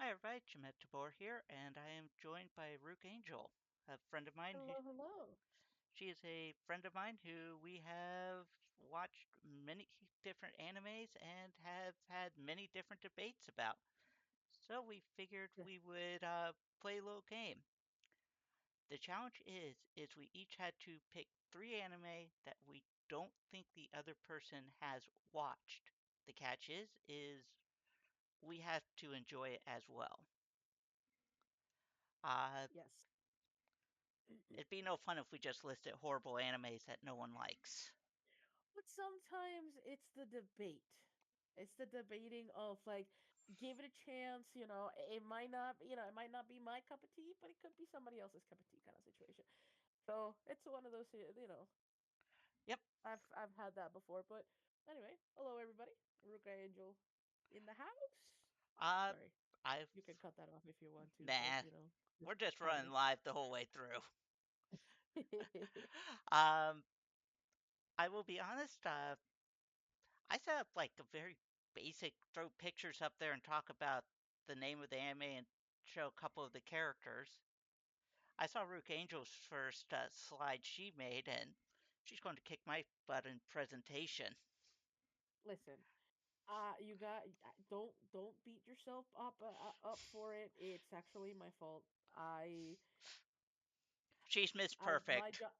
Hi everybody, Jamet Tabor here, and I am joined by Rook Angel, a friend of mine. Hello, hello. She is a friend of mine who we have watched many different animes and have had many different debates about. So we figured Yeah. we would play a little game. The challenge is we each had to pick three anime that we don't think the other person has watched. The catch is we have to enjoy it as well. Uh, Yes. It'd be no fun if we just listed horrible animes that no one likes. But sometimes it's the debate. It's the debating of like, give it a chance. It might not, it might not be my cup of tea, but it could be somebody else's cup of tea kind of situation. So it's one of those, Yep. I've had that before. But anyway, hello everybody. Ruka Angel in the house. Uh, Sorry, I you can cut that off if you want to, but nah. just We're just running timing. live the whole way through. Um, I will be honest. I set up like a very basic throw pictures up there and talk about the name of the anime and show a couple of the characters. I saw Rook Angel's first slide she made, and she's going to kick my butt in presentation. Listen, you got don't beat yourself up for it. It's actually my fault. She's Miss I my Perfect. job.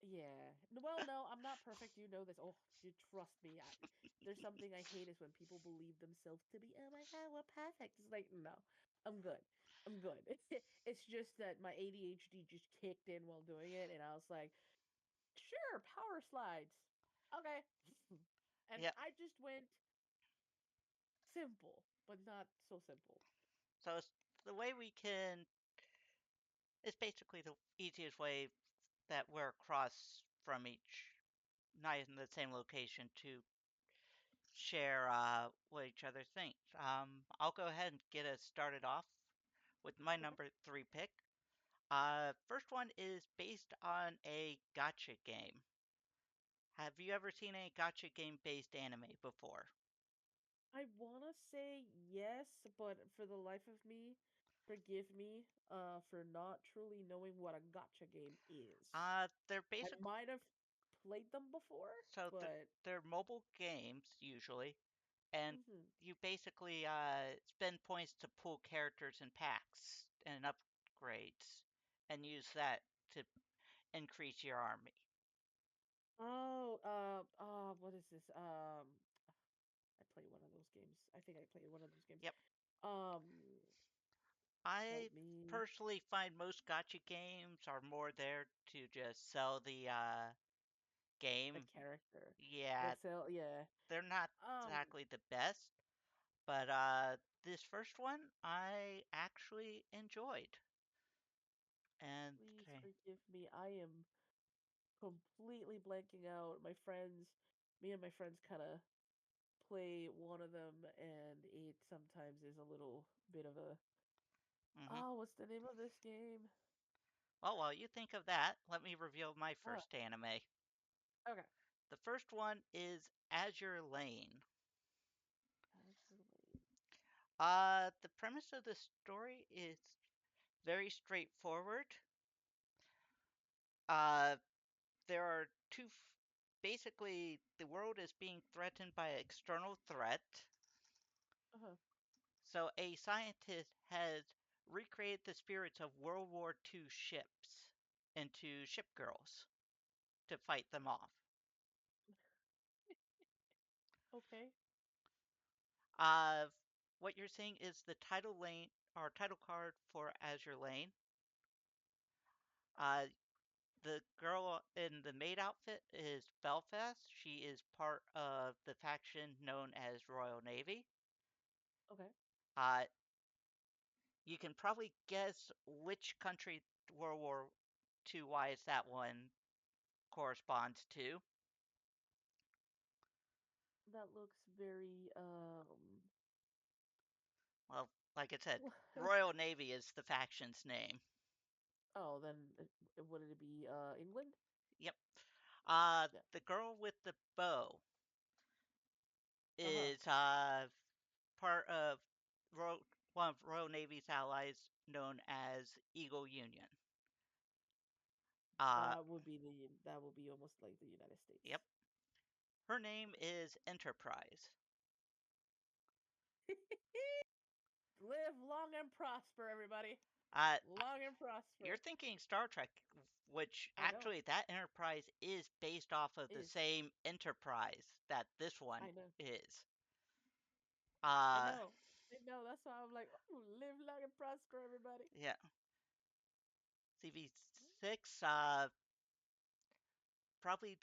Yeah. Well, no, I'm not perfect. You know this. Oh, you trust me. There's something I hate is when people believe themselves to be. Oh my god, we're perfect. It's like no, I'm good. I'm good. It's just that my ADHD just kicked in while doing it, and I was like, sure, power slides. Okay. And Yep. I just went simple, but not so simple. So it's the way we can. It's basically the easiest way that we're across from each, not in the same location, to share what each other think. I'll go ahead and get us started off with my Okay. number three pick. First one is based on a gotcha game. Have you ever seen a gotcha game based anime before? I wanna say yes, but for the life of me, forgive me, for not truly knowing what a gotcha game is. They're I basic. might have played them before, So but they're mobile games usually, and mhm. you basically spend points to pull characters and packs and upgrades, and use that to increase your army. What is this? I played one of those games. I think I played one of those games. Yep. Um, I help me. personally find most gotcha games are more there to just sell the The game. character. Yeah, That's all, yeah. they're not Um, exactly the best, but this first one I actually enjoyed. And please okay, forgive me. I am completely blanking out. Me and my friends kind of play one of them, and it sometimes is a little bit of a. hmm. Oh, what's the name of this game? Well, while you think of that, let me reveal my Ah, first anime. okay. The first one is Azure Lane. Azure Lane. The premise of the story is very straightforward. Uh, there are basically, the world is being threatened by an external threat. Uh-huh. So a scientist has recreated the spirits of World War II ships into ship girls to fight them off. Okay. Uh, what you're seeing is the title lane or title card for Azure Lane. Uh, the girl in the maid outfit is Belfast. She is part of the faction known as Royal Navy. Okay. Uh, you can probably guess which country World War II wise that one corresponds to. That looks very Well, like I said, Royal Navy is the faction's name. Oh, then would it be England? Yep. Yeah. The girl with the bow Uh-huh. is part of Royal. one of Royal Navy's allies known as Eagle Union. Uh, That would be almost like the United States. yep. Her name is Enterprise. Live long and prosper, everybody. Uh, Long and you're prosper. thinking Star Trek, which I know. actually that Enterprise is based off of the Is same Enterprise that this one I know. is. I Uh, know. I know. That's why I'm like, oh, live long and prosper, everybody. yeah, CV6, probably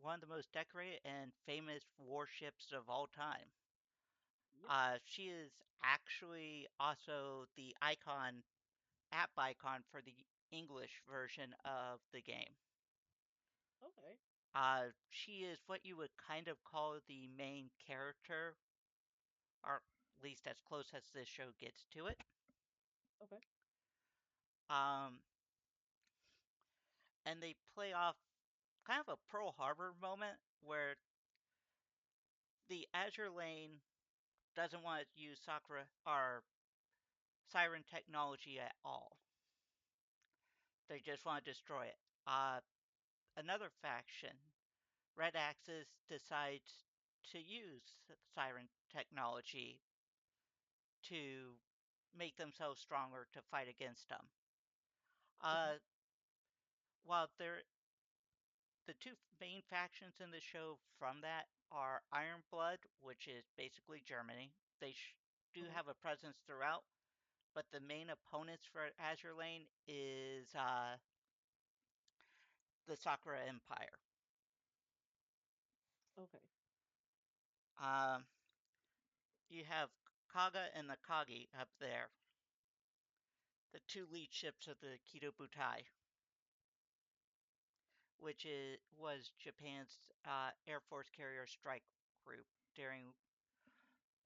one of the most decorated and famous warships of all time. Yep. She is actually also the app icon for the English version of the game. Okay. She is what you would kind of call the main character, or at least as close as this show gets to it. Okay. Um, and they play off kind of a Pearl Harbor moment where the Azure Lane doesn't want to use Sakura or Siren technology at all. They just want to destroy it. Another faction, Red Axis, decides to use Siren technology to make themselves stronger to fight against them. Okay. Uh, while the two main factions in the show from that are Iron Blood, which is basically Germany. They do Okay. have a presence throughout, but the main opponents for Azure Lane is the Sakura Empire. Okay. Um, you have Kaga and the Kagi up there, the two lead ships of the Kido Butai, which was Japan's Air Force carrier strike group during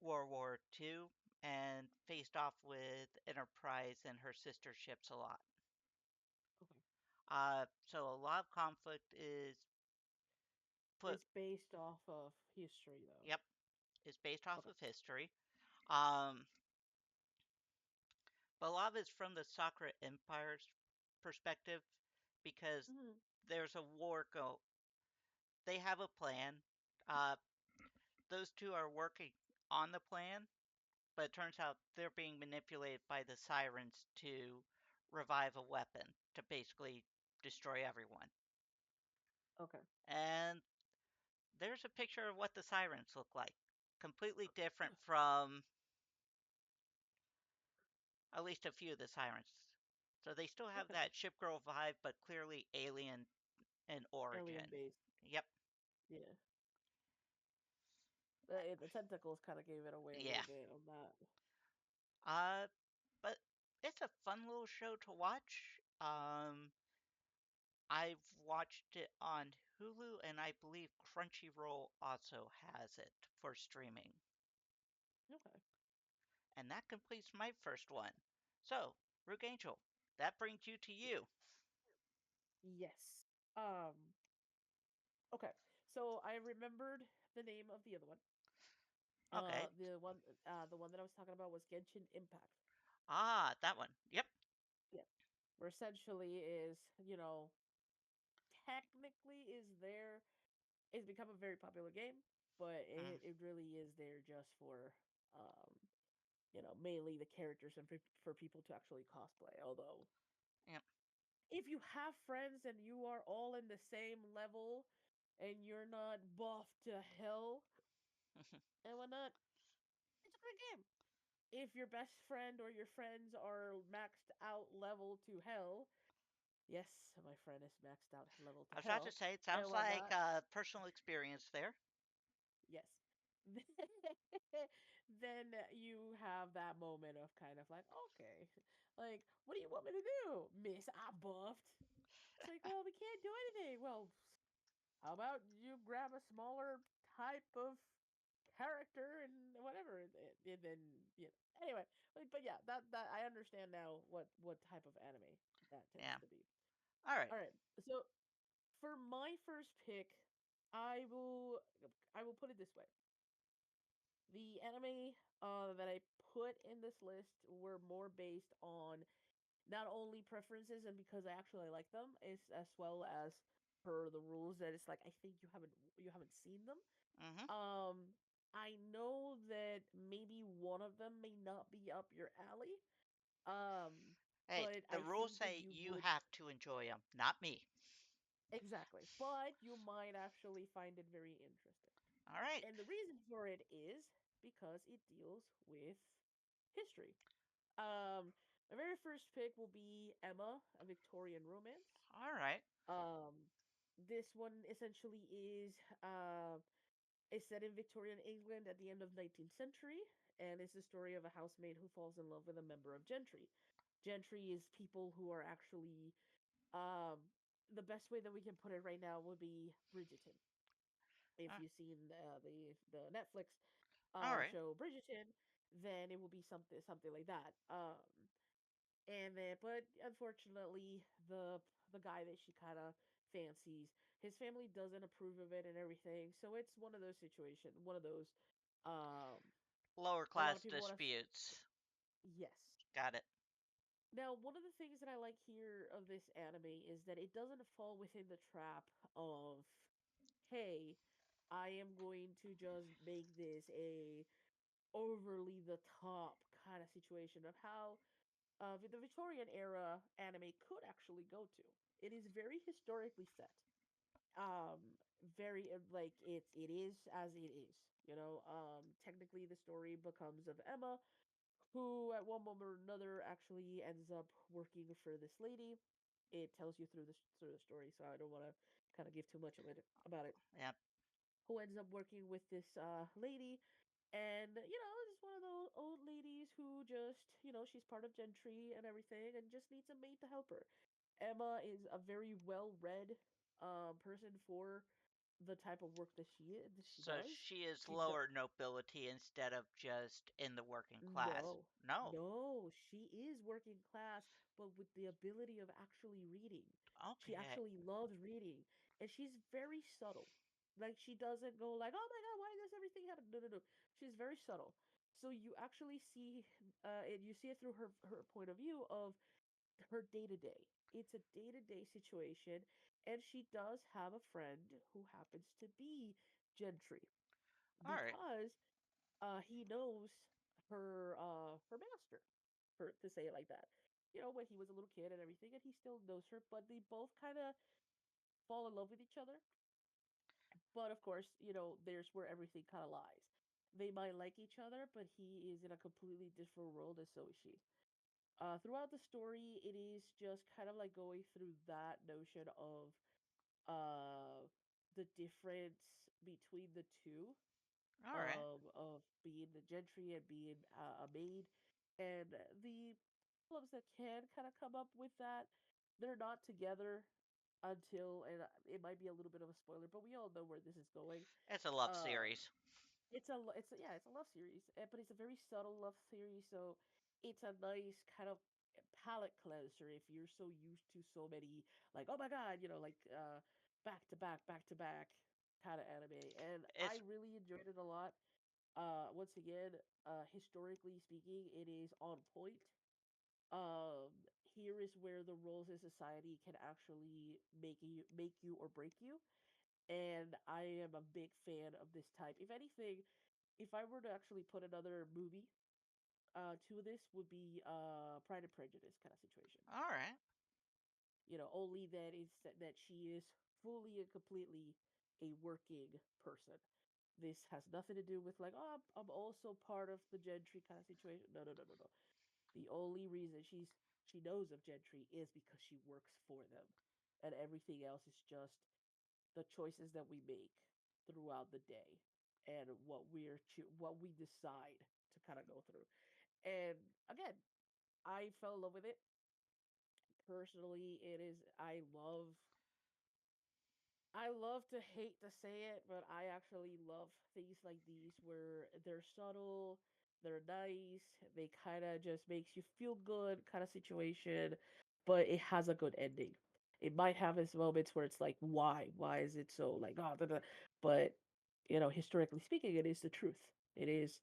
World War II and faced off with Enterprise and her sister ships a lot. Okay. So a lot of conflict is put, It's based off of history, though. yep, is based off Okay. of history. Um, but a lot of it's from the Sakura Empire's perspective because Hmm. there's a war go. They have a plan. Uh, those two are working on the plan, but it turns out they're being manipulated by the sirens to revive a weapon to basically destroy everyone. Okay. And there's a picture of what the sirens look like. Completely different from at least a few of the sirens. So they still have Okay. that ship girl vibe, but clearly alien in Alien origin. based. Yep. Yeah. The tentacles kind of gave it away a Yeah. little bit on that. Uh, but it's a fun little show to watch. I've watched it on Hulu, and I believe Crunchyroll also has it for streaming. Okay. And that completes my first one. So, Rook Angel, that brings you to you. Yes. Um. Okay. So I remembered the name of the other one. Okay. The one that I was talking about was Genshin Impact. Ah, that one. Yep. Yeah. Where essentially is, technically is there, it's become a very popular game, but Mm, it really is there just for, um, mainly the characters and for people to actually cosplay. Although, yep. if you have friends and you are all in the same level and you're not buffed to hell and whatnot, it's a great game. If your best friend or your friends are maxed out level to hell, yes, my friend is maxed out level to I was about to hell say, it and sounds like whatnot. a personal experience there. Yes. Then you have that moment of kind of like, okay, like, what do you want me to do, Miss? I buffed. It's like, well, we can't do anything. Well, how about you grab a smaller type of character and whatever, and then Anyway, but yeah, that I understand now what type of anime that tends Yeah. to be. All right. All right, so for my first pick, I will I will put it this way: the anime that I put in this list were more based on not only preferences and because I actually like them, is as well as per the rules that it's like I think you haven't seen them. Hmm. Um, I know that maybe one of them may not be up your alley. Um, Hey, but the I rules think that say you you would have to enjoy them, not me. exactly. But you might actually find it very interesting. All right. And the reason for it is because it deals with history. My very first pick will be Emma, a Victorian romance. All right. Um, this one essentially is set in Victorian England at the end of 19th century, and it's the story of a housemaid who falls in love with a member of gentry. Gentry is people who are actually um the best way that we can put it right now would be Bridgerton. If Uh, you've seen the Netflix all right. show Bridgerton, then it will be something like that. And then, but unfortunately, the guy that she kind of fancies, his family doesn't approve of it and everything. So it's one of those situations, one of those. Um, Lower a lot of class people want to. disputes. Yes. Got it. Now, one of the things that I like here of this anime is that it doesn't fall within the trap of, hey, I am going to just make this a overly the top kind of situation of how the Victorian era anime could actually go to. It is very historically set. Um, very like it is as it is. Technically the story becomes of Emma, who at one moment or another actually ends up working for this lady. It tells you through the story, so I don't want to kind of give too much of it about it. Yep. Who ends up working with this lady, and it's one of those old ladies who just she's part of gentry and everything, and just needs a maid to help her. Emma is a very well read person for the type of work that she So does. she is She does lower nobility instead of just in the working class. no, No. no, she is working class, but with the ability of actually reading. She Okay. actually loves reading, and she's very subtle. Like she doesn't go like, "Oh my God, why does everything happen?" No, no, no. She's very subtle. So you actually see, you see it through her point of view of her day to day. It's a day to day situation, and she does have a friend who happens to be Gentry All right. because he knows her master, for to say it like that. When he was a little kid and everything, and he still knows her, but they both kind of fall in love with each other. But of course, there's where everything kind of lies. They might like each other, but he is in a completely different world, and so is she. Throughout the story, it is just kind of like going through that notion of uh the difference between the two All right. of being the gentry and being a maid, and the problems that can kind of come up with that. They're not together until, and it might be a little bit of a spoiler, but we all know where this is going. It's a love Um, series. it's a love series, but it's a very subtle love series, so it's a nice kind of palate cleanser if you're so used to so many like oh my god, like back to back kind of anime, and I It's really enjoyed it a lot. Once again, historically speaking, it is on point. Um, Here is where the roles in society can actually make you or break you, and I am a big fan of this type. If anything, if I were to actually put another movie to this, would be Pride and Prejudice kind of situation. all right. Only that that she is fully and completely a working person. This has nothing to do with like, oh, I'm also part of the gentry kind of situation. No, no, no, no, no. The only reason she knows of gentry is because she works for them, and everything else is just the choices that we make throughout the day and what we decide to kind of go through. And again, I fell in love with it. Personally, it is I love to hate to say it, but I actually love things like these where they're subtle, they're nice, they kind of just makes you feel good kind of situation, but it has a good ending. It might have its moments where it's like, why? Why is it so like, oh, da, da. But historically speaking, it is the truth. It is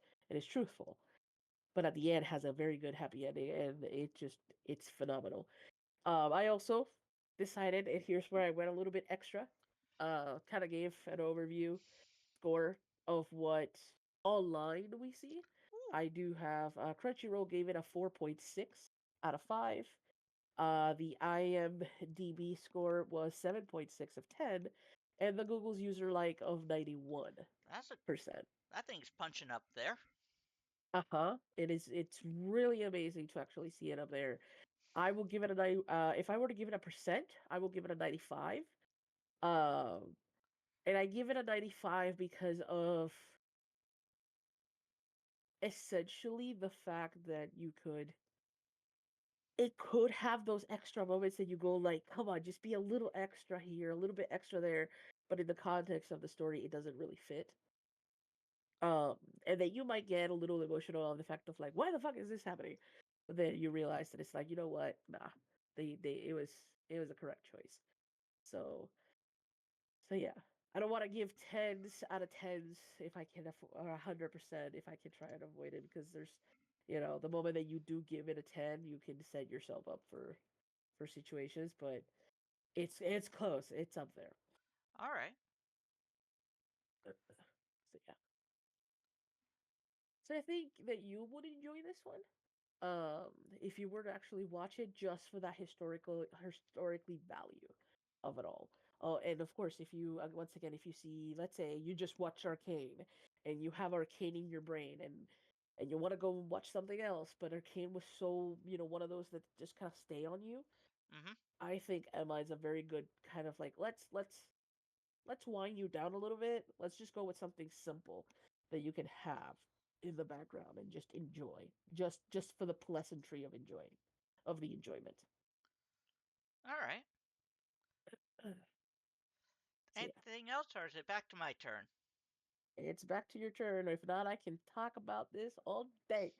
truthful. but at the end has a very good happy ending, and it's phenomenal. I also decided, and here's where I went a little bit extra. Kind of gave an overview score of what online we see. Ooh, I do have Crunchyroll gave it a 4.6 out of 5. The IMDb score was 7.6 of 10, and the Google's user like of 91%. that's a that thing's punching up there. Uh-huh. It's really amazing to actually see it up there. I will give it a 90, if I were to give it a percent, I will give it a 95. Um and I give it a 95 because of essentially the fact that it could have those extra moments that you go like, come on, just be a little extra here, a little bit extra there, but in the context of the story, it doesn't really fit. Um, and then you might get a little emotional on the fact of like, why the fuck is this happening? But then you realize that it's like, you know what? Nah, they it was a correct choice. So so yeah, I don't want to give tens out of tens if I can, or 100% if I can try and avoid it, because there's, the moment that you do give it a 10, you can set yourself up for situations, but it's close. It's up there. All right. So yeah. So I think that you would enjoy this one. Um, if you were to actually watch it just for that historically value of it all. Oh, and of course, if you once again, if you see, let's say you just watch Arcane and you have Arcane in your brain, and you want to go watch something else, but Arcane was so, one of those that just kind of stay on you. Mm-hmm. I think Emma is a very good kind of like, let's wind you down a little bit. Let's just go with something simple that you can have in the background and just enjoy. Just for the pleasantry of enjoying of the enjoyment. All right. So yeah. Anything else, or is it back to my turn? It's back to your turn. If not, I can talk about this all day.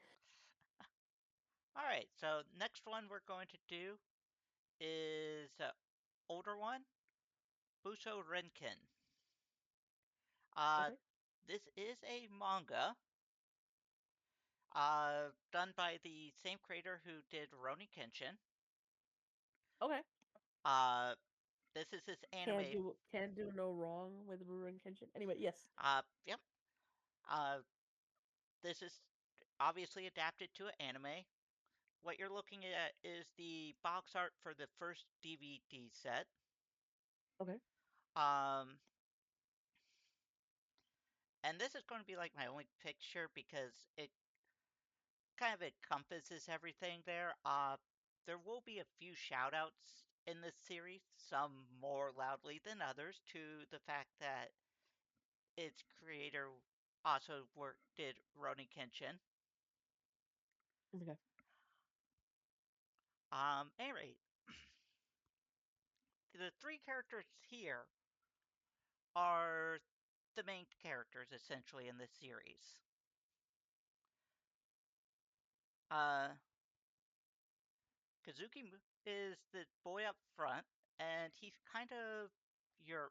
All right. So next one we're going to do is older one, Buso Renkin. Uh, Okay. this is a manga done by the same creator who did Rurouni Kenshin. Okay. Uh, this is his Can't anime. do no wrong with Rurouni Kenshin. Anyway, yes. Yep. Uh, this is obviously adapted to an anime. What you're looking at is the box art for the first DVD set. Okay. Um, and this is going to be like my only picture because it kind of encompasses everything there. There will be a few shout outs in this series, some more loudly than others, to the fact that its creator also did Roni Kenshin. Okay. Anyway, the three characters here are the main characters essentially in this series. Uh, Kazuki is the boy up front, and he's kind of your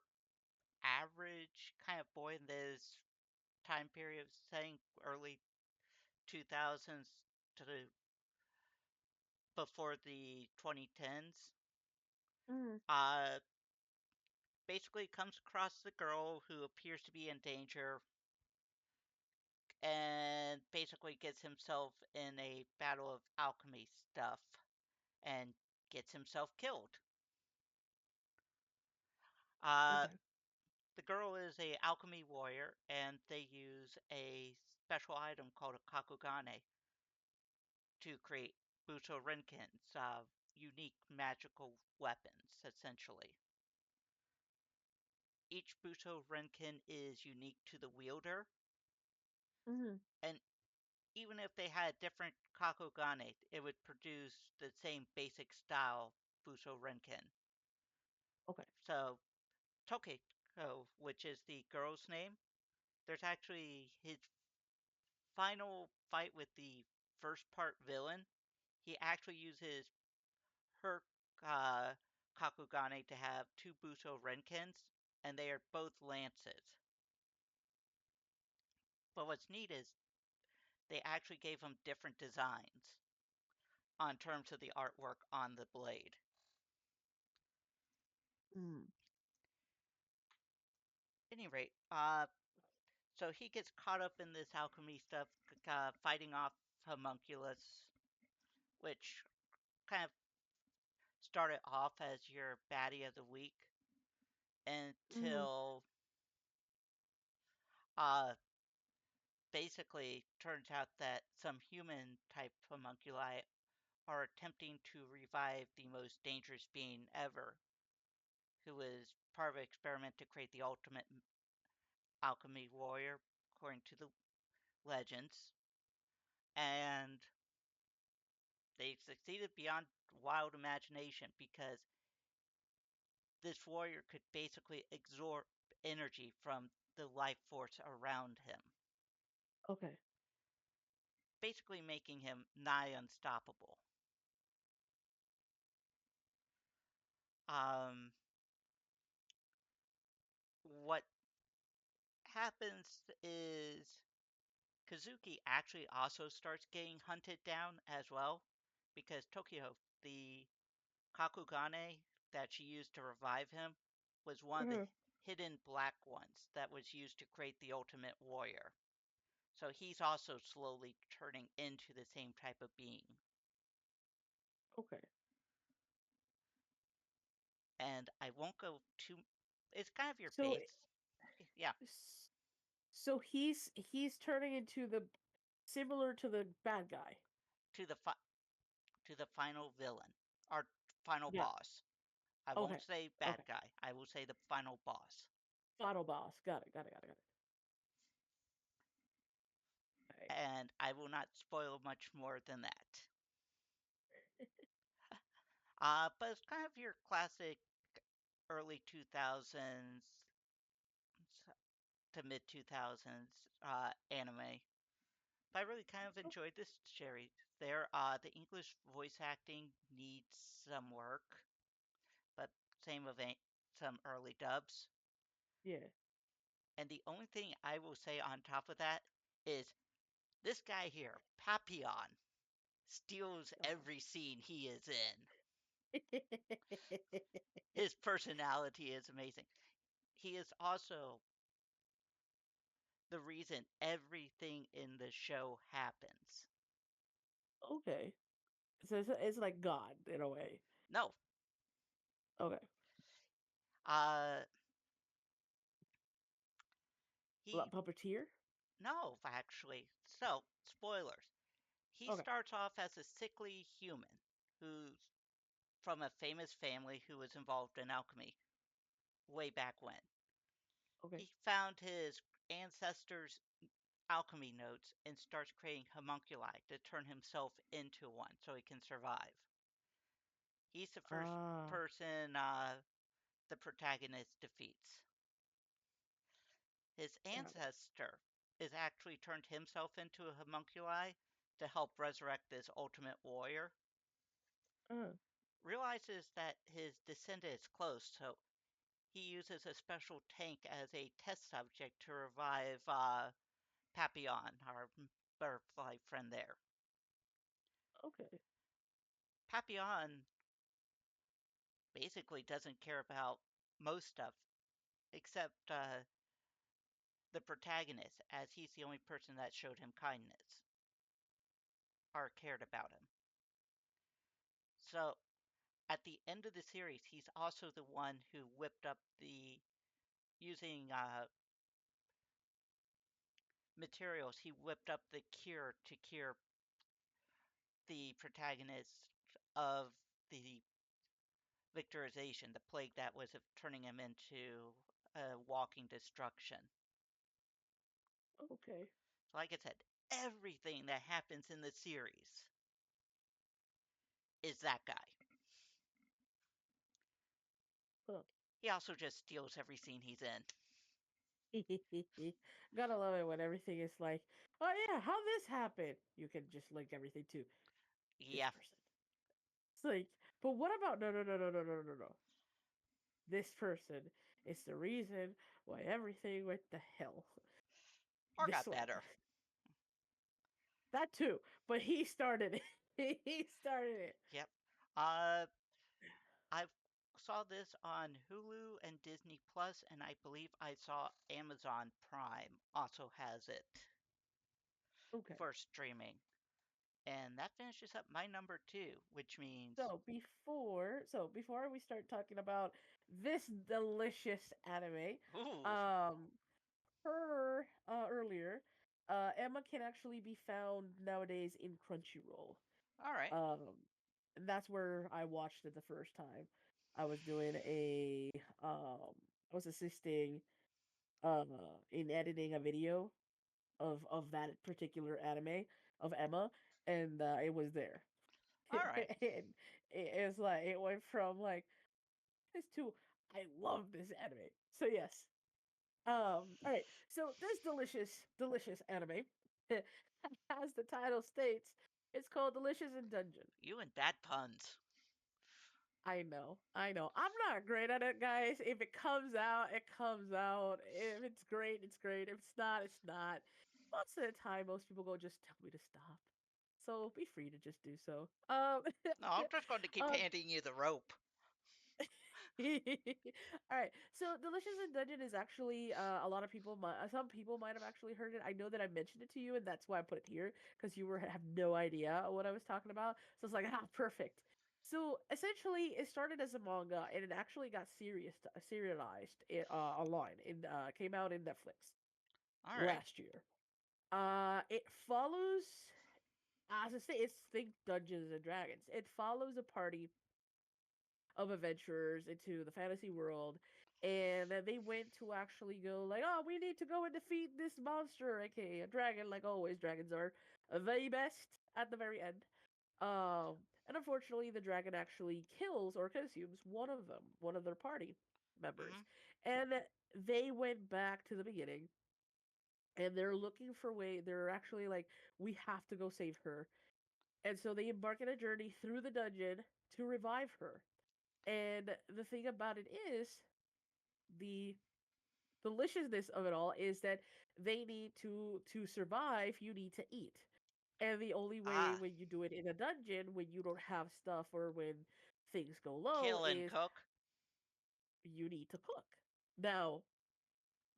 average kind of boy in this time period, saying early 2000s to before the 2010s. Mm, Uh, Basically comes across the girl who appears to be in danger and basically gets himself in a battle of alchemy stuff and gets himself killed. Uh, okay. the girl is a alchemy warrior, and they use a special item called a kakugane to create Busho Renkin's unique magical weapons, essentially. Each Busho Renkin is unique to the wielder, Mm, and even if they had a different kakugane, it would produce the same basic style Busho Renkin. okay. So, Tokiko, which is the girl's name, there's actually his final fight with the first part villain. He actually uses her uh, Kakugane to have two Busho Renkins, and they are both lances. But what's neat is they actually gave him different designs on terms of the artwork on the blade. Mm. Any rate, so he gets caught up in this alchemy stuff, fighting off homunculus, which kind of started off as your baddie of the week Mm. until uh, basically turns out that some human type homunculi are attempting to revive the most dangerous being ever, who was part of an experiment to create the ultimate alchemy warrior, according to the legends. And they succeeded beyond wild imagination because this warrior could basically absorb energy from the life force around him, Okay. basically making him nigh unstoppable. Um, what happens is Kazuki actually also starts getting hunted down as well because Tokyo, the Kakugane that she used to revive him, was one of the Mhm. hidden black ones that was used to create the Ultimate Warrior. So he's also slowly turning into the same type of being. Okay. And I won't go too. It's kind of your So base. Yeah, s- so he's turning into the similar to the bad guy. to the to the final villain, our final Yeah. boss. I won't Okay. say Okay. bad guy. I will say the final boss. Final boss. Got it. Got it. Got it. Got it. Okay. And I will not spoil much more than that. But it's kind of your classic early 2000s to mid 2000s anime. But I really kind of Oh, enjoyed this series. The English voice acting needs some work, but same with some early dubs. yeah. And the only thing I will say on top of that is this guy here, Papillon, steals Uh-huh. every scene he is in. His personality is amazing. He is also the reason everything in the show happens. Okay. So it's like God in a way. No, Okay. uh, he Puppeteer. no, actually. So spoilers. He Okay. starts off as a sickly human who's from a famous family who was involved in alchemy way back when. Okay. He found his ancestors' alchemy notes and starts creating homunculi to turn himself into one so he can survive. He's the first Ah. person the protagonist defeats. His Got it. ancestor is actually turned himself into a homunculi to help resurrect this ultimate warrior. Uh, Realizes that his descendant is close, so he uses a special tank as a test subject to revive Papillon, our butterfly friend there. okay. Papillon basically doesn't care about most stuff except the protagonist, as he's the only person that showed him kindness or cared about him. So at the end of the series, he's also the one who whipped up the using materials. He whipped up the cure to cure the protagonist of the victorization, the plague that was turning him into a walking destruction. Okay. So like I said, everything that happens in the series is that guy. Huh. He also just steals every scene he's in. Gotta love it when everything is like, oh yeah, how this happened? You can just link everything to this Yeah, person. It's like, but what about no no no no no no no no. This person is the reason why everything went to hell. or This got one. better. That too, but he started it. He started it. Yep. Uh, I saw this on Hulu and Disney Plus, and I believe I saw Amazon Prime also has it Okay. for streaming. And that finishes up my number two, which means, So before we start talking about this delicious anime, ooh, um, her earlier, Emma can actually be found nowadays in Crunchyroll. all right, Um, and that's where I watched it the first time. I was doing a I was assisting uh in editing a video of that particular anime of Emma, and it was there. all right, And it's like it went from like this to I love this anime. So yes. All right. So this delicious anime, as the title states, it's called Delicious in Dungeon. you and bad puns. I know, I know. I'm not great at it, guys. If it comes out, it comes out. If it's great, it's great. If it's not, it's not. Most of the time, most people go, just tell me to stop. So be free to just do so. No, I'm just going to keep um, handing you the rope. All right. So Delicious in Dungeon is actually a lot of people some people might have actually heard it. I know that I mentioned it to you and that's why I put it here because you were have no idea what I was talking about. So it's like, ah, perfect. So essentially it started as a manga and it actually got serialized online and came out in Netflix All right, last year. It follows, as I say, it's think Dungeons and Dragons. It follows a party of adventurers into the fantasy world. And then they went to actually go like, oh, we need to go and defeat this monster, aka a dragon. Like always, dragons are the best at the very end. Um, and unfortunately, the dragon actually kills or consumes one of them, one of their party members. mm-hmm, And they went back to the beginning, and they're looking for way. They're actually like, we have to go save her. And so they embark on a journey through the dungeon to revive her. And the thing about it is, the deliciousness of it all is that they need to survive, you need to eat. And the only way ah, when you do it in a dungeon, when you don't have stuff or when things go low, kill and is cook. you need to cook. Now,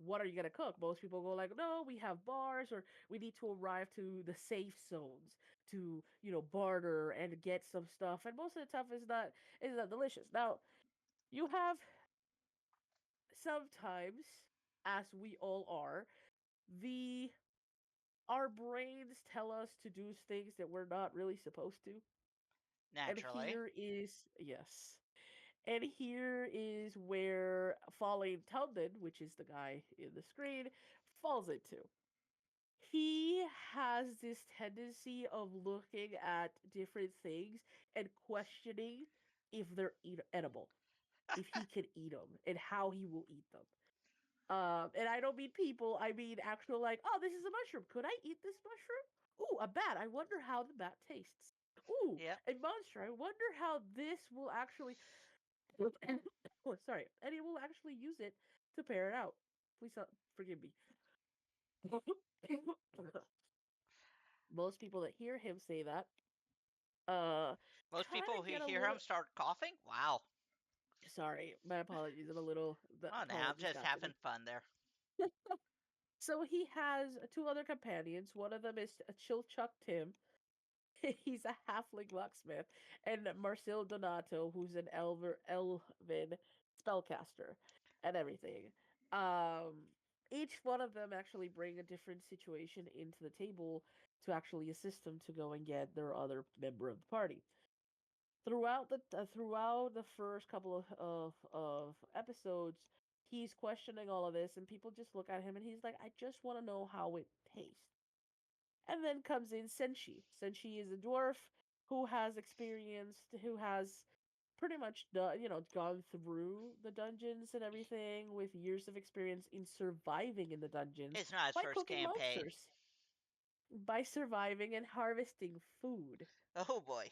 what are you gonna cook? Most people go like, no, we have bars, or we need to arrive to the safe zones to, barter and get some stuff. And most of the stuff is not delicious. Now, you have sometimes, as we all are, the our brains tell us to do things that we're not really supposed to. And Naturally. here is yes. And here is where Falling Tundon, which is the guy in the screen, falls into. He has this tendency of looking at different things and questioning if they're edible, if he can eat them, and how he will eat them. And I don't mean people, I mean actual like, oh, this is a mushroom. Could I eat this mushroom? Ooh, a bat. I wonder how the bat tastes. Ooh, Yep. a monster. I wonder how this will actually oh, sorry. And he will actually use it to pair it out. Please forgive me. Most people that hear him say that uh Most kind people of who get a hear him little start coughing. Wow. sorry, my apologies. I'm a little the Oh, no, I'm apologies just got to having me. fun there. So he has two other companions. One of them is Chilchuck Tim. He's a halfling locksmith, and Marcel Donato, who's an elven spellcaster, and everything. Um, each one of them actually bring a different situation into the table to actually assist them to go and get their other member of the party. Throughout the first couple of episodes, he's questioning all of this, and people just look at him, and he's like, "I just want to know how it tastes." And then comes in Senshi. Senshi is a dwarf who has pretty much gone through the dungeons and everything with years of experience in surviving in the dungeons It's not his by first cooking campaign. monsters, by surviving and harvesting food. Oh boy.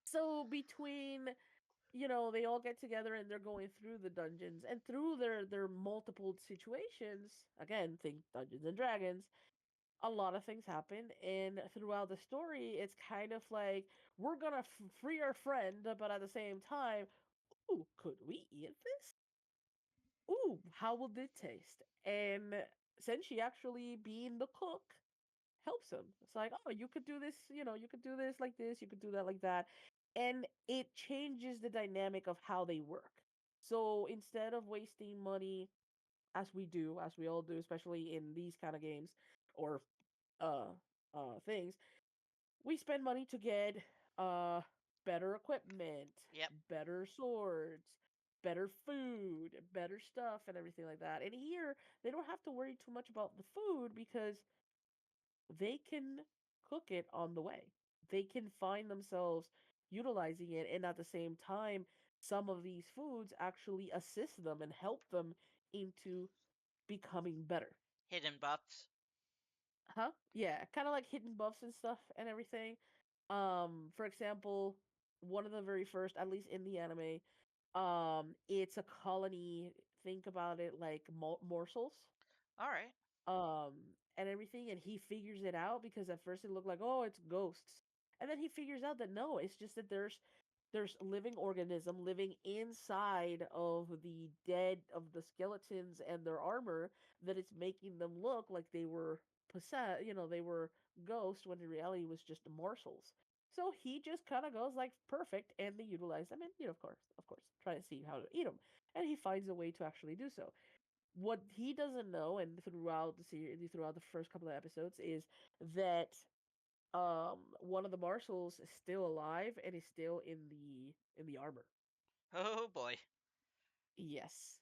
So between they all get together and they're going through the dungeons and through their multiple situations. Again, think Dungeons and Dragons. a lot of things happen, and throughout the story, it's kind of like we're gonna free our friend, but at the same time, ooh, could we eat this? Ooh, how will it taste? And Senshi actually being the cook helps him. It's like, oh, you could do this, you could do this like this, you could do that like that. And it changes the dynamic of how they work. So instead of wasting money, as we all do, especially in these kind of games or uh things, we spend money to get uh better equipment, Yep. better swords, better food, better stuff and everything like that. And here they don't have to worry too much about the food because they can cook it on the way. They can find themselves utilizing it, and at the same time some of these foods actually assist them and help them into becoming better. Hidden buffs. Huh? Yeah, kind of like hidden buffs and stuff and everything. For example, one of the very first, at least in the anime, it's a colony. Think about it like morsels, All right. um, and everything. And he figures it out because at first it looked like, oh, it's ghosts, and then he figures out that no, it's just that there's living organism living inside of the dead of the skeletons and their armor, that it's making them look like they were possessed, they were ghosts, when in reality it was just morsels. So he just kind of goes like perfect, and they utilize them, and of course try to see how to eat them, and he finds a way to actually do so. What he doesn't know, and throughout the series, throughout the first couple of episodes, is that one of the marshals is still alive and is still in the armor. Oh boy. Yes.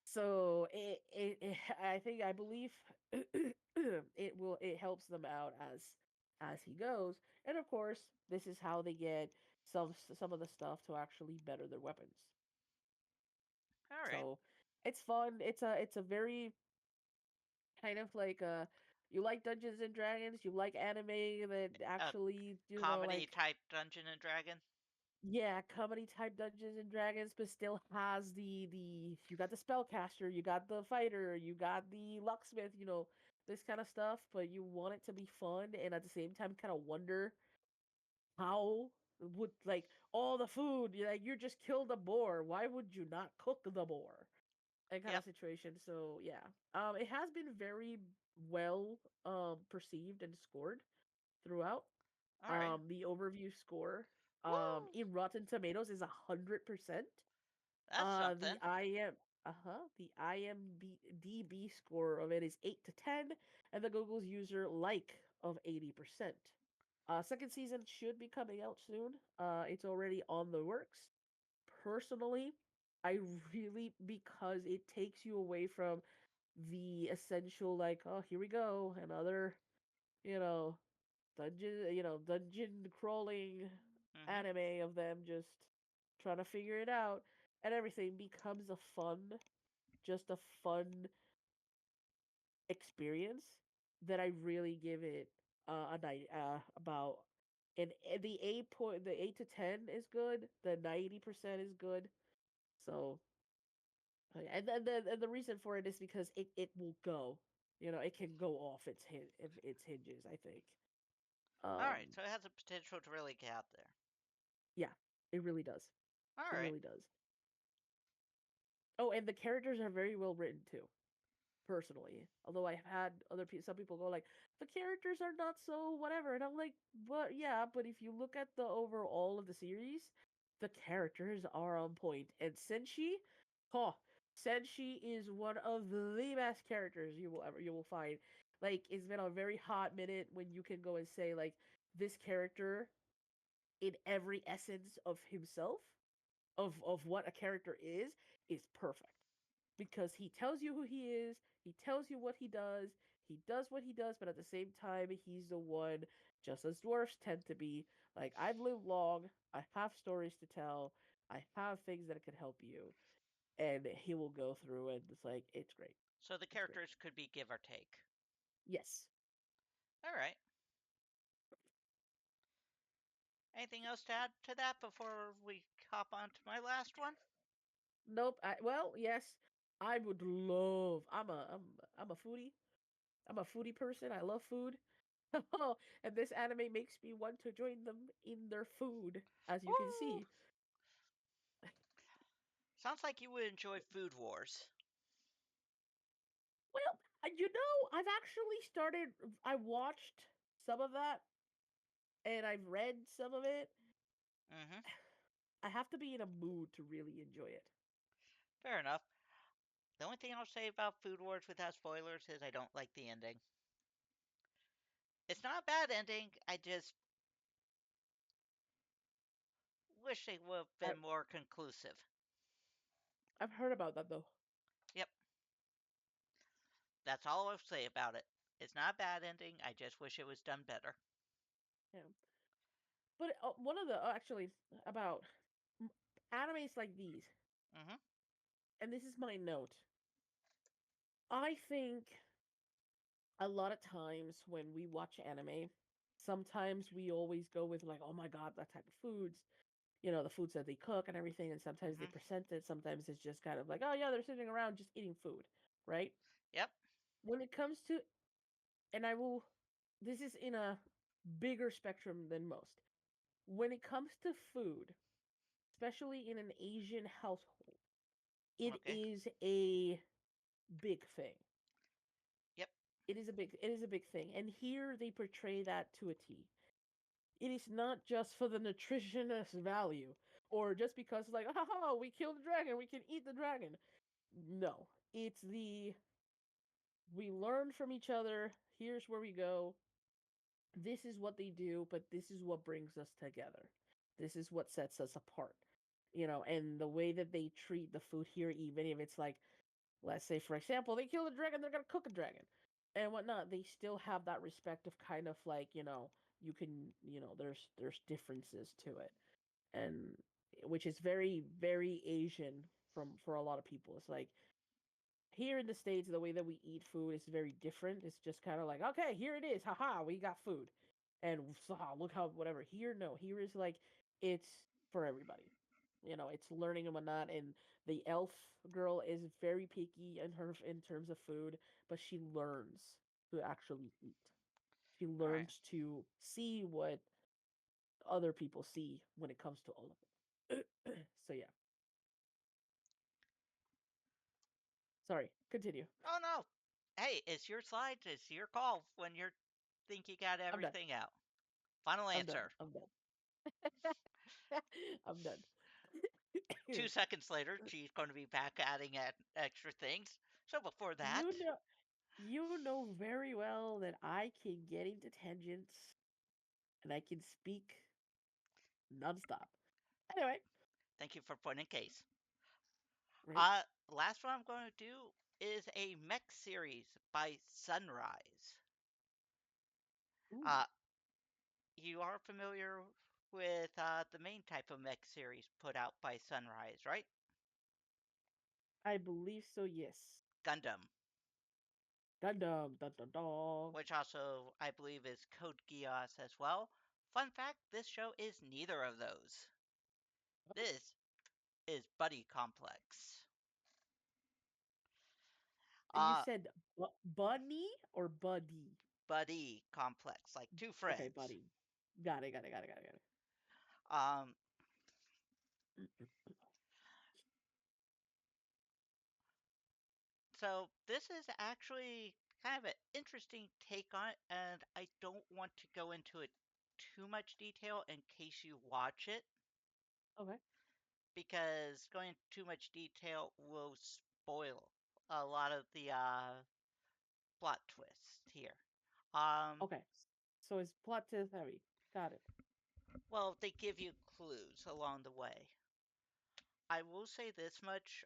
So I believe it helps them out as he goes, and of course this is how they get some of the stuff to actually better their weapons. All right. So it's fun. It's a very kind of like you like Dungeons and Dragons, you like anime that A actually, comedy like, type Dungeon and Dragon. yeah, comedy type Dungeons and Dragons, but still has the you got the spellcaster, you got the fighter, you got the locksmith, this kind of stuff, but you want it to be fun and at the same time kind of wonder how would, like, all the food, like, you just killed a boar, why would you not cook the boar? That kind of Yep. situation. So yeah, it has been very well perceived and scored throughout. All right. The overview score Woo. in Rotten Tomatoes is 100%. That's The something. IMDb score of it is 8 to 10, and the Google's user like of 80%. Second season should be coming out soon. It's already on the works. Personally, I really, because it takes you away from the essential, like, oh, here we go, another, you know, dungeon crawling Mhm. anime of them just trying to figure it out, and everything becomes just a fun experience, that I really give it a night about. And the 8 to 10 is good. The 90% is good. So, and the reason for it is because it will go. It can go off its hinges, I think. All Um, right. So it has the potential to really get out there. yeah, it really does. All It right. really does. Oh, and the characters are very well written too, personally. Although I've had some people go like, the characters are not so whatever, and I'm like, well, yeah, but if you look at the overall of the series, the characters are on point. And oh, Senshi is one of the best characters you will find. Like, it's been a very hot minute when you can go and say like, this character in every essence of himself, of what a character is perfect, because he tells you who he is, he tells you what he does what he does, but at the same time, he's the one, just as dwarfs tend to be, like, I've lived long, I have stories to tell, I have things that can help you, and he will go through, and it's like, it's great. So the It's great. characters could be give or take. Yes. All right. Anything else to add to that before we hop on to my last one? Nope. Well, yes, I would love. I'm a foodie. I'm a foodie person. I love food. And this anime makes me want to join them in their food, as you can Woo! see. Sounds like you would enjoy Food Wars. Well, I've actually started. I watched some of that, and I've read some of it. Mm-hmm. I have to be in a mood to really enjoy it. Fair enough. The only thing I'll say about Food Wars without spoilers is I don't like the ending. It's not a bad ending. I just wish it would have I, been more conclusive. I've heard about that though. Yep, that's all I'll say about it. It's not a bad ending. I just wish it was done better. Yeah, but one of the actually about m- animes like these, Mm-hmm. and this is my note. I think a lot of times when we watch anime, sometimes we always go with like, oh my god, that type of foods, the foods that they cook and everything, and sometimes they Mm-hmm. present it. Sometimes it's just kind of like, oh yeah, they're sitting around just eating food, right? Yep. When it comes to, and I will, this is in a bigger spectrum than most. When it comes to food, especially in an Asian household, it Okay. is a big thing. Yep. It is a big thing. And here they portray that to a T. It is not just for the nutritionist value or just because like, oh, we killed the dragon, we can eat the dragon. No, it's the we learn from each other. Here's where we go. This is what they do, but this is what brings us together. This is what sets us apart. And the way that they treat the food here, even if it's like, let's say, for example, they kill a dragon, they're going to cook a dragon and whatnot, they still have that respect of kind of like, you can, there's differences to it. And which is very, very Asian for a lot of people. It's like, here in the States, the way that we eat food is very different. It's just kind of like, okay, here it is. Haha, we got food. And look how whatever. Here, no. Here is like, it's for everybody. It's learning and whatnot. And the elf girl is very picky in terms of food, but she learns to actually eat. She All right. learns to see what other people see when it comes to all of it. So yeah. Sorry. Continue. Oh no. Hey, it's your slides. It's your call when you think you got I'm done. everything out. Final I'm done. answer. I'm done. I'm done. 2 seconds later, she's going to be back adding extra things. So before that, you know you know very well that I can get into tangents and I can speak nonstop. Anyway, thank you for putting in case. right? Last one I'm going to do is a mech series by Sunrise. Ooh, Uh, you are familiar with the main type of mech series put out by Sunrise, right? I believe so. Yes. Gundam, Gundam, dun dun dun. which also I believe is Code Geass as well. Fun fact, this show is neither of those. This is Buddy Complex. You Uh, said bunny or buddy? Buddy Complex, like two Okay, friends. buddy. Got it. Got it. Got it. Got it. Got it. Um, so this is actually kind of an interesting take on it, and I don't want to go into it too much detail in case you watch it, Okay. because going into too much detail will spoil a lot of the plot twists here. Um, Okay. So it's plot twist heavy. Got it. well, they give you clues along the way. I will say this much.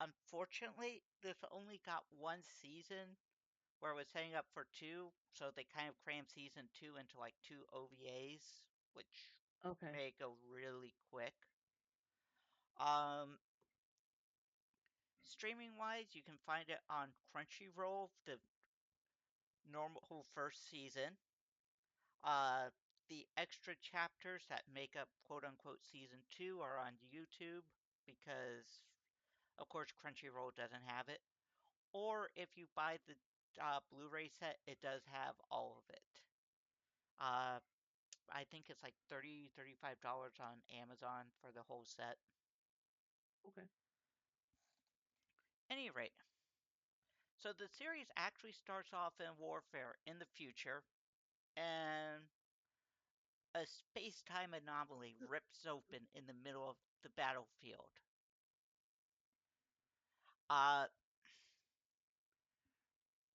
Unfortunately, this only got one season where it was setting up for two, so they kind of crammed season two into like two OVAs, which Okay. made it go really quick. Um, Streaming wise, you can find it on Crunchyroll, the normal first season. Uh, the extra chapters that make up quote unquote season two are on YouTube because, of course, Crunchyroll doesn't have it. Or if you buy the Blu-ray set, it does have all of it. Uh, I think it's like $35 on Amazon for the whole set. Okay. Any rate, so the series actually starts off in warfare in the future, and a space-time anomaly rips open in the middle of the battlefield. Uh,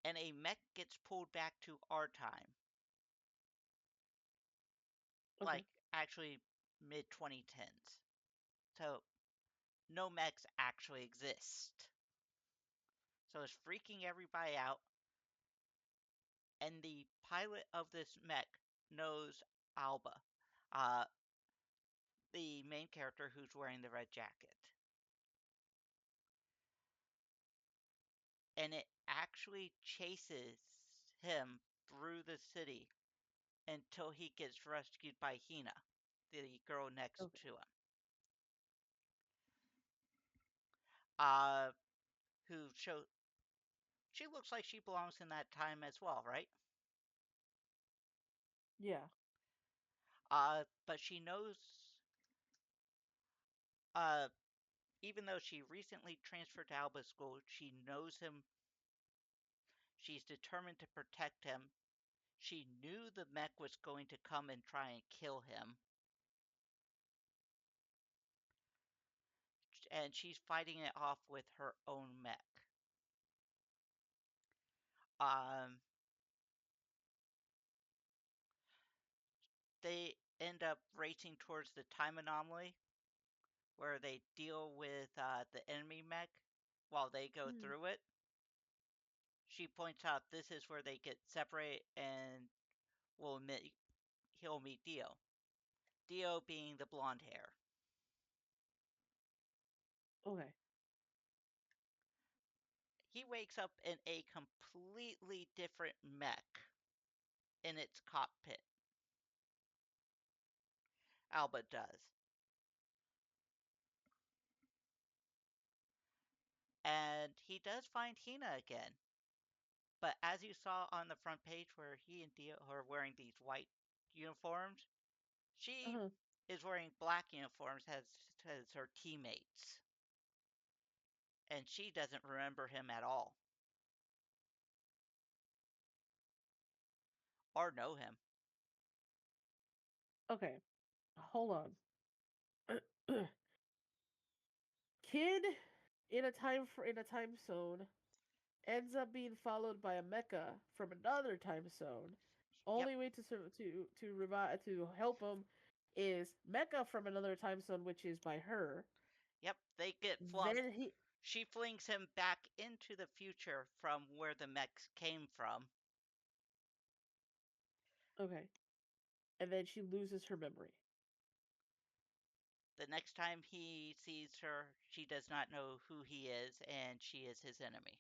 and a mech gets pulled back to our time, like Okay. actually mid 2010s. So no mechs actually exist. So it's freaking everybody out, and the pilot of this mech knows Alba, uh, the main character who's wearing the red jacket. And it actually chases him through the city until he gets rescued by Hina, the girl next Okay. to him. Uh, who show she looks like she belongs in that time as well, right? Yeah. But she knows, uh, even though she recently transferred to Alba School, she knows him. She's determined to protect him. She knew the mech was going to come and try and kill him, and she's fighting it off with her own mech. Um, they end up racing towards the time anomaly where they deal with the enemy mech while they go Mm. through it. She points out this is where they get separated and will meet, he'll meet Dio. Dio being the blonde hair. Okay. He wakes up in a completely different mech in its cockpit. Alba does. And he does find Hina again. But as you saw on the front page where he and Dio are wearing these white uniforms, she Uh-huh. is wearing black uniforms as her teammates. And she doesn't remember him at all or know him. Okay. Hold on. Kid in a time zone ends up being followed by a mecha from another time zone. Yep, Only way to revive to help him is mecha from another time zone, which is by her. yep, they get flung. Then he She flings him back into the future from where the mechs came from. okay, and then she loses her memory. The next time he sees her, she does not know who he is, and she is his enemy.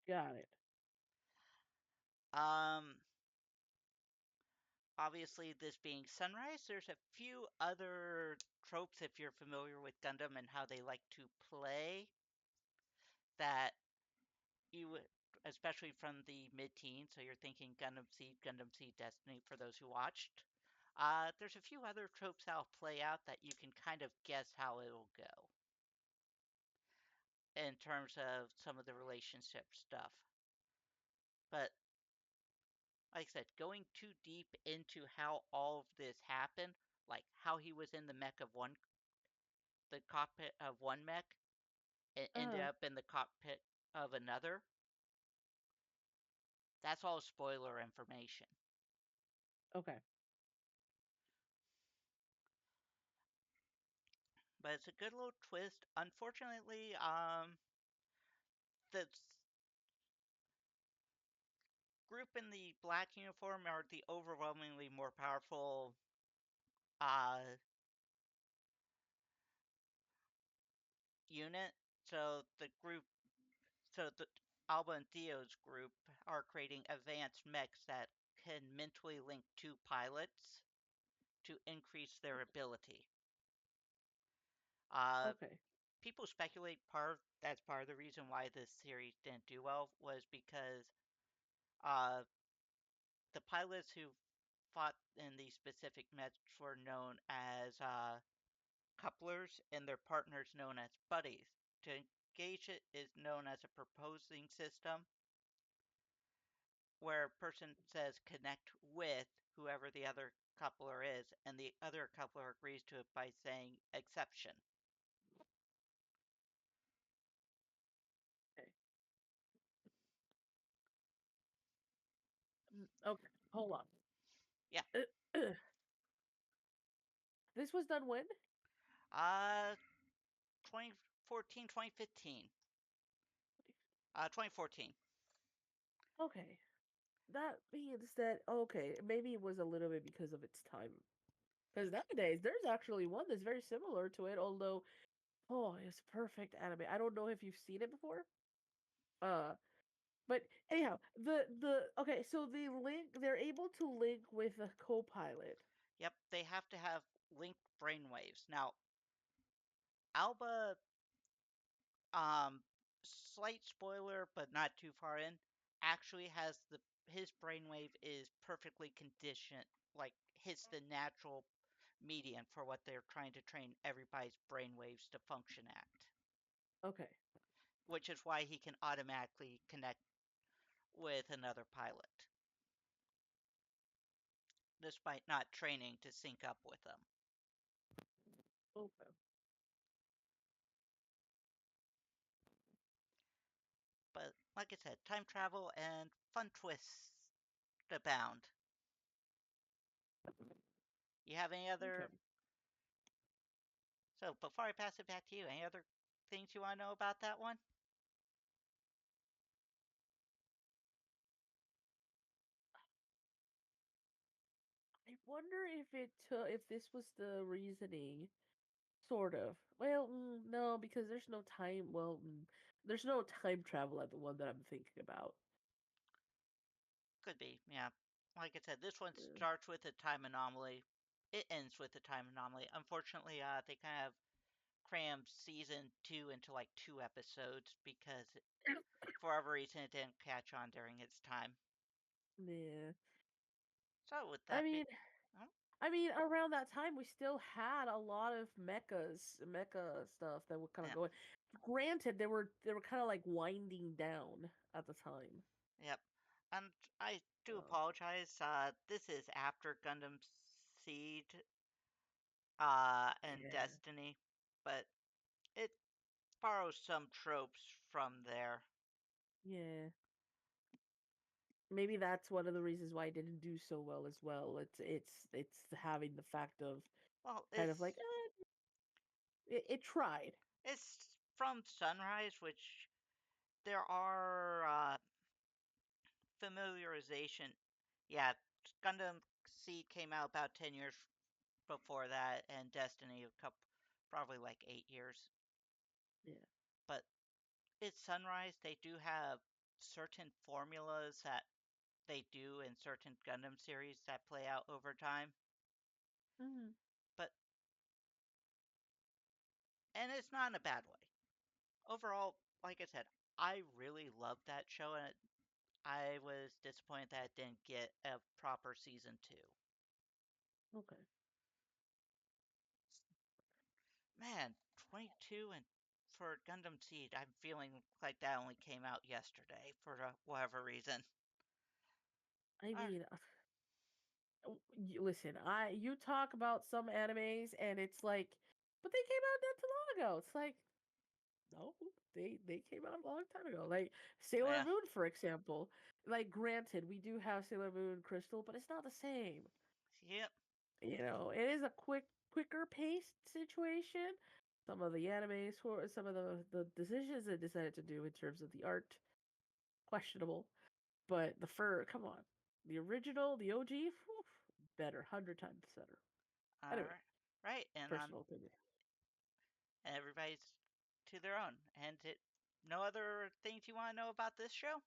Got it. Um, Obviously, this being Sunrise, there's a few other tropes if you're familiar with Gundam and how they like to play that you would, especially from the mid-teens, so you're thinking Gundam Seed Destiny for those who watched. There's a few other tropes that'll play out that you can kind of guess how it'll go in terms of some of the relationship stuff. But like I said, going too deep into how all of this happened, like how he was in the cockpit of one mech and ended Uh, up in the cockpit of another, that's all spoiler information. okay. But it's a good little twist. Unfortunately, the group in the black uniform are the overwhelmingly more powerful uh, unit. So the Alba and Theo's group are creating advanced mechs that can mentally link two pilots to increase their ability. Uh, Okay. people speculate that's part of the reason why this series didn't do well was because uh, the pilots who fought in these specific matches were known as couplers and their partners known as buddies. To engage it is known as a proposing system, where a person says connect with whoever the other coupler is, and the other coupler agrees to it by saying exception. Okay. Okay. Hold on. Yeah. This was done when? Uh, 2014, 2015. 2014. Okay. That means that okay, maybe it was a little bit because of its time. Because nowadays there's actually one that's very similar to it, although oh, it's perfect anime. I don't know if you've seen it before. Uh, but anyhow, the okay, so they're able to link with a co-pilot. Yep, they have to have linked brainwaves. Now, Alba, um, slight spoiler, but not too far in, actually has his brainwave is perfectly conditioned, like hits the natural median for what they're trying to train everybody's brainwaves to function at, Okay. which is why he can automatically connect with another pilot, despite not training to sync up with them. Okay. But like I said, time travel and fun twists abound. You have any Okay. other? So before I pass it back to you, any other things you want to know about that one? I wonder if if this was the reasoning. Sort of. Well, no, because there's no time. Well, there's no time travel at the one that I'm thinking about. Could be, yeah. Like I said, this one Yeah. starts with a time anomaly. It ends with a time anomaly. Unfortunately, they kind of crammed season two into like 2 episodes because for whatever reason it didn't catch on during its time. Yeah. So with I that be, mean, oh, around that time we still had a lot of mecha stuff that were kind of yeah, going. Granted, they were kind of like winding down at the time. yep. And I do So, apologize. This is after Gundam Seed and yeah. Destiny, but it borrows some tropes from there. Yeah. Maybe that's one of the reasons why it didn't do so well as well. It's having the fact of Well, kind of like it tried. it's from Sunrise, which there are familiarization. Yeah, Gundam Seed came out about 10 years before that, and Destiny a couple, probably like 8 years. Yeah. But it's Sunrise. They do have certain formulas that they do in certain Gundam series that play out over time. Hmm. But and it's not in a bad way. Overall, like I said, I really loved that show, and I was disappointed that it didn't get a proper season two. Okay. Man, 22 and for Gundam Seed, I'm feeling like that only came out yesterday for whatever reason. I Uh, mean, listen, I you talk about some animes and it's like, but they came out not too long ago. It's like, no, they came out a long time ago. Like Sailor yeah, Moon, for example. Like, granted, we do have Sailor Moon Crystal, but it's not the same. yep. It is a quicker paced situation. Some of the animes for some of the decisions they decided to do in terms of the art, questionable. But the fur, come on. The original, the OG, whew, better, 100 times better. All Anyway, right, right, personal opinion. and everybody's to their own. And no other things you want to know about this show?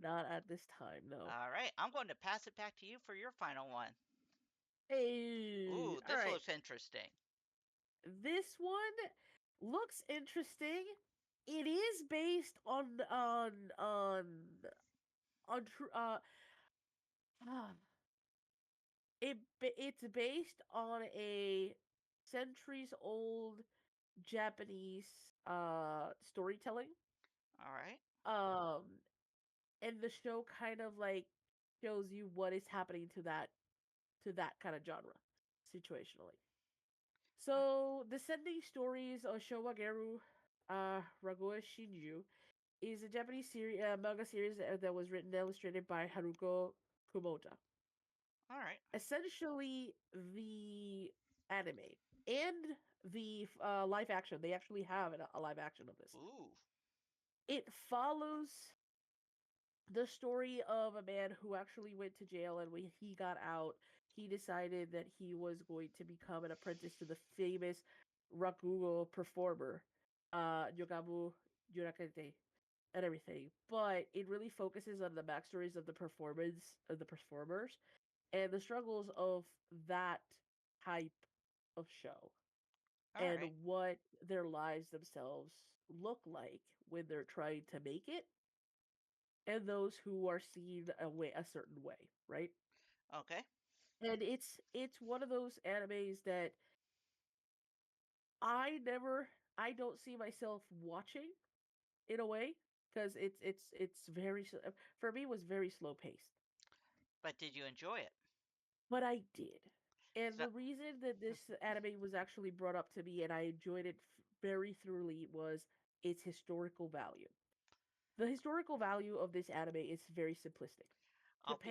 Not at this time, no. All right, I'm going to pass it back to you for your final one. Hey, Ooh, all this right. looks interesting. This one, Looks interesting. It is based on ah, it's based on a centuries old Japanese storytelling. All right. Um and the show kind of like shows you what is happening to that kind of genre situationally. Uh, So, Descending Stories of Showageru Ragoa Shinju is a Japanese manga series that was written and illustrated by Haruko Kumoda. all right. Essentially, the anime and the live action, they actually have a live action of this. Ooh. It follows the story of a man who actually went to jail, and when he got out, he decided that he was going to become an apprentice to the famous rakugo performer, Yogamu Yurakete, and everything. But it really focuses on the backstories of the performers and the struggles of that type of show All and right. what their lives themselves look like when they're trying to make it and those who are seen a certain way, right? Okay. And it's one of those animes that I never I don't see myself watching in a way because it's very for me it was very slow paced, But did you enjoy it? but I did. And So, the reason that this anime was actually brought up to me and I enjoyed it very thoroughly was its historical value. The historical value of this anime is very simplistic. I'll be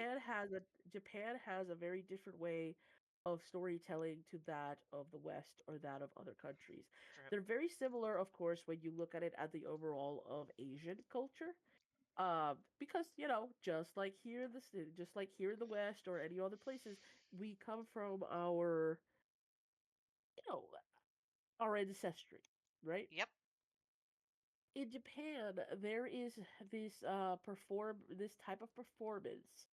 Japan has a very different way of storytelling to that of the West or that of other countries. true. They're very similar, of course, when you look at it at the overall of Asian culture. Because just like here in the West or any other places, we come from you know, our ancestry, right? Yep. In Japan, there is this type of performance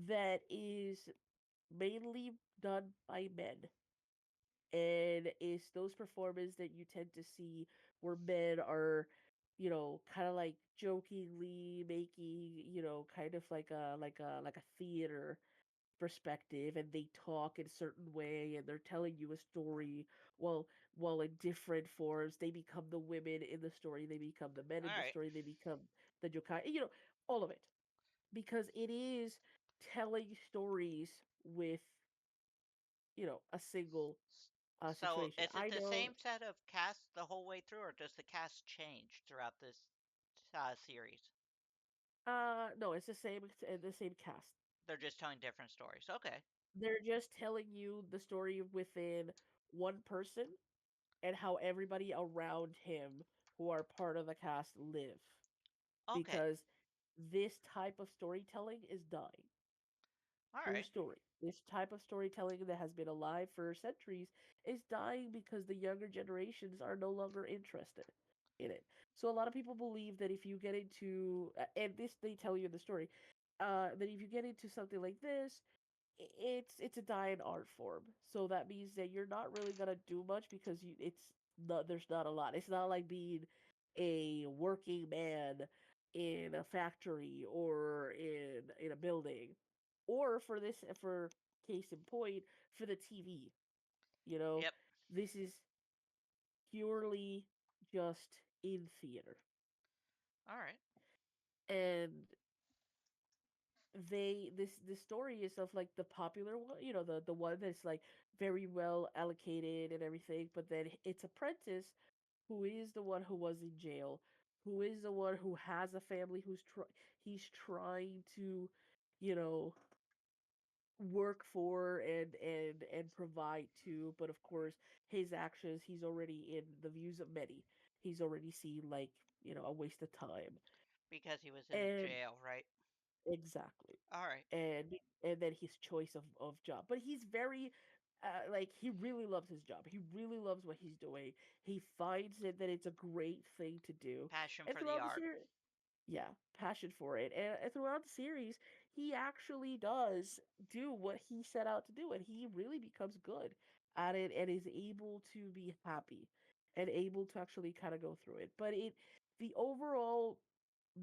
that is mainly done by men. And it's those performances that you tend to see where men are, kind of like jokingly making, kind of like a theater perspective, and they talk in a certain way and they're telling you a story while in different forms. They become the women in the story, they become the men All in the right. story, they become the yokai, all of it. Because it is telling stories with, a single So, situation. is it I the know. same set of cast the whole way through, or does the cast change throughout this series? No, it's the same cast. They're just telling different stories. Okay. They're just telling you the story within one person and how everybody around him who are part of the cast live, Okay. because this type of storytelling is dying. All True right. story. This type of storytelling that has been alive for centuries is dying because the younger generations are no longer interested in it. So a lot of people believe that if you get into, and this they tell you in the story, that if you get into something like this, it's a dying art form. So that means that you're not really gonna do much because there's not a lot. It's not like being a working man in a factory or in a building, or for case in point for the TV. You know, Yep. this is purely just in theater, All right. and this story is of like the popular one, the one that's like very well allocated and everything, but then its apprentice, who is the one who was in jail, who is the one who has a family, he's trying to, you know, work for and provide to, but of course his actions, he's already in the views of many, he's already seen like, a waste of time. Because he was in And jail, right? exactly. All right. and and then his choice of job, but he's very like he really loves his job, he really loves what he's doing, he finds it that it's a great thing to do. Passion And for the throughout the art. series, yeah, passion for it, and throughout the series he actually does do what he set out to do, and he really becomes good at it and is able to be happy. and able to actually kind of go through it. But the overall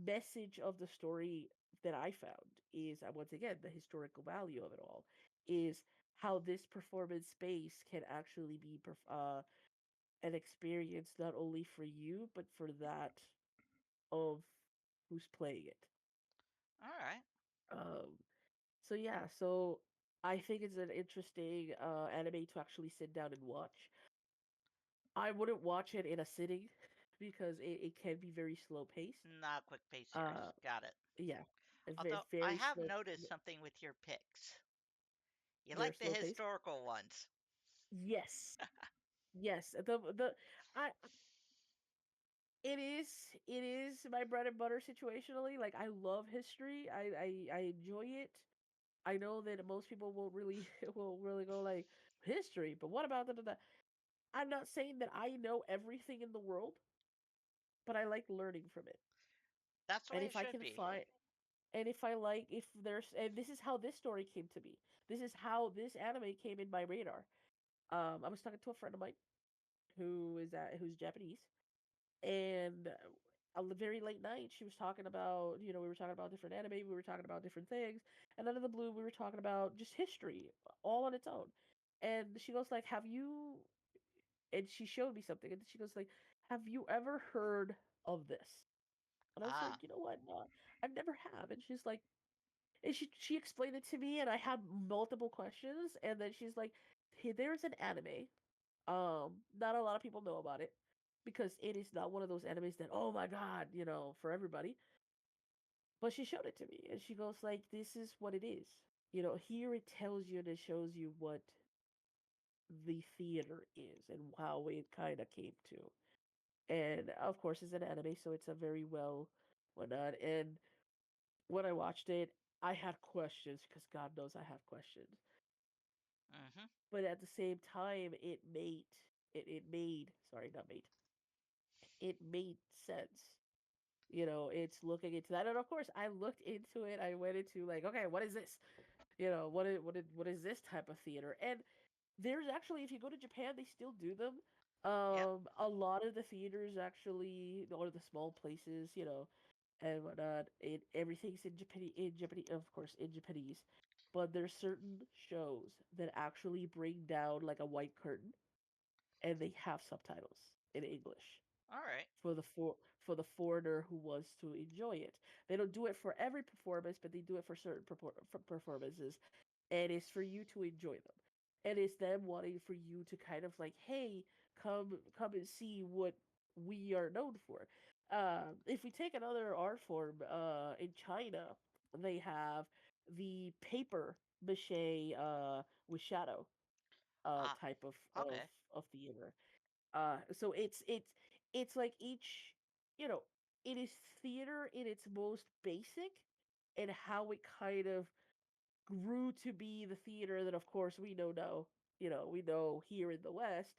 message of the story that I found is, once again, the historical value of it all is how this performance space can actually be an experience not only for you but for that of who's playing it. All right. Um, so yeah, so I think it's an interesting anime to actually sit down and watch. I wouldn't watch it in a sitting because it can be very slow paced. Not a quick pace Uh, series. Got it. yeah, a Although I very have slow, noticed something with your picks. You very like the slow paced. historical ones. Yes, yes. I it is my bread and butter situationally. Like I love history. I enjoy it. I know that most people won't really will really go like history, but what about the? I'm not saying that I know everything in the world, but I like learning from it. That's the And way it if I should can be. find and if I like if there's and this is how this story came to me. This is how this anime came in my radar. I was talking to a friend of mine who's Japanese, and on the very late night she was talking about, we were talking about different anime, we were talking about different things, and out of the blue we were talking about just history all on its own. And she goes like, have you and she showed me something, and she goes like, have you ever heard of this? And I was like, Ah, you know what, no, I've never have. And she's like, and she explained it to me, and I had multiple questions, and then she's like, hey, there's an anime, not a lot of people know about it because it is not one of those animes that, oh my god, for everybody. But she showed it to me, and she goes like, this is what it is. Here it tells you and it shows you what the theater is and how it kind of came to. And of course, it's an anime, so it's a very well done. And when I watched it, I had questions because God knows I have questions. mm-hmm. But at the same time, it made, sorry, not made, it made sense. It's looking into that, and of course, I looked into it. I went into like, okay, what is this? What is this type of theater? And there's actually, if you go to Japan, they still do them. Yep. A lot of the theaters actually, or the small places, and whatnot. Everything's in Japanese, of course, in Japanese. But there's certain shows that actually bring down like a white curtain, and they have subtitles in English All right. for for the foreigner who wants to enjoy it. They don't do it for every performance, but they do it for certain performances, and it's for you to enjoy them. And it's them wanting for you to kind of like, hey, come and see what we are known for. If we take another art form, in China, they have the paper mache with shadow Ah, type of okay. theater. So it's like each, you know, it is theater in its most basic, and how it kind of grew to be the theater that, of course, we know now. We know here in the West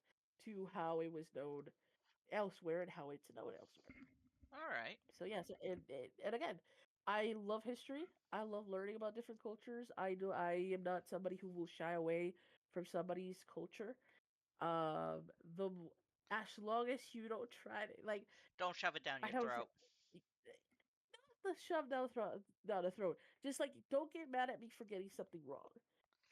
to how it was known elsewhere and how it's known elsewhere. All right. So yes, and again, I love history. I love learning about different cultures. I am not somebody who will shy away from somebody's culture. Um, the as long as you don't try to like, Don't shove it down I your don't say throat. not the shove down the throat. Just like, don't get mad at me for getting something wrong,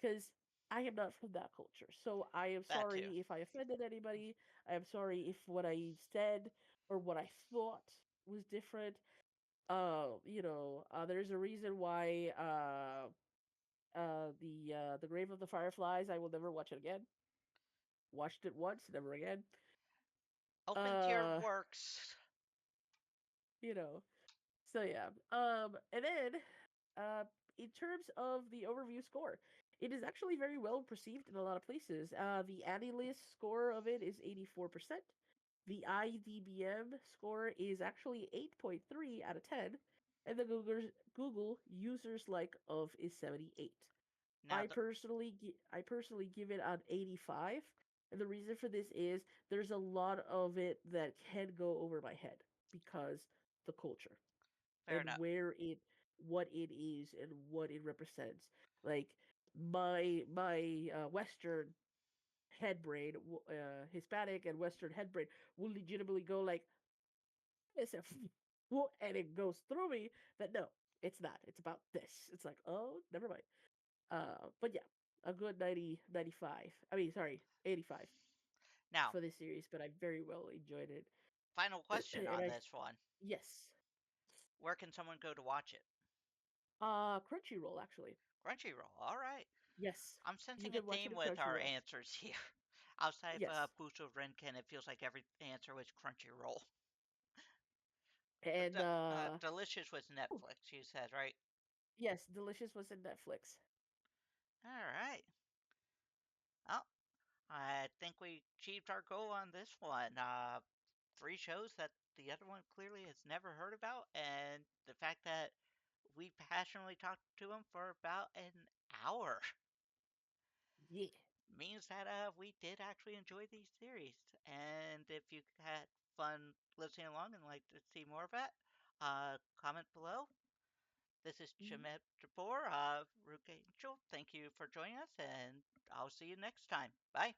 because I am not from that culture. So I am That too. sorry if I offended anybody. I am sorry if what I said or what I thought was different. There's a reason why the Grave of the Fireflies, I will never watch it again. Watched it once, never again. Open tier Uh, works. you know. So yeah. And then in terms of the overview score, it is actually very well perceived in a lot of places. The AniList score of it is 84%. The IDBM score is actually 8.3 out of 10, and the Google users like of is 78. Now the I personally give it an 85, and the reason for this is there's a lot of it that can go over my head because the culture fair and enough. what it is and what it represents. Like my Western head brain, Hispanic and Western head brain, will legitimately go like this and it goes through me. That no, it's not. It's about this. It's like, oh, never mind. But yeah, a good 90, 95. I mean, sorry, 85 Now, for this series, but I very well enjoyed it. final question And on I, this one. yes, Where can someone go to watch it? Crunchyroll actually. Crunchyroll. All right. Yes, I'm you sensing a can watch it theme in with our Crunchyroll. answers here. Outside of Yes, Bushu Renken, it feels like every answer was Crunchyroll. But and Delicious was oh, Netflix, you said, right? yes, Delicious was in Netflix. All right. Well, I think we achieved our goal on this one. Three shows that the other one clearly has never heard about, and the fact that we passionately talked to them for about an hour Yeah. means that we did actually enjoy these series. And if you had fun listening along and like to see more of that, comment below. This is Mhm. Chamet Jabor, Rook Angel. Thank you for joining us, and I'll see you next time. Bye.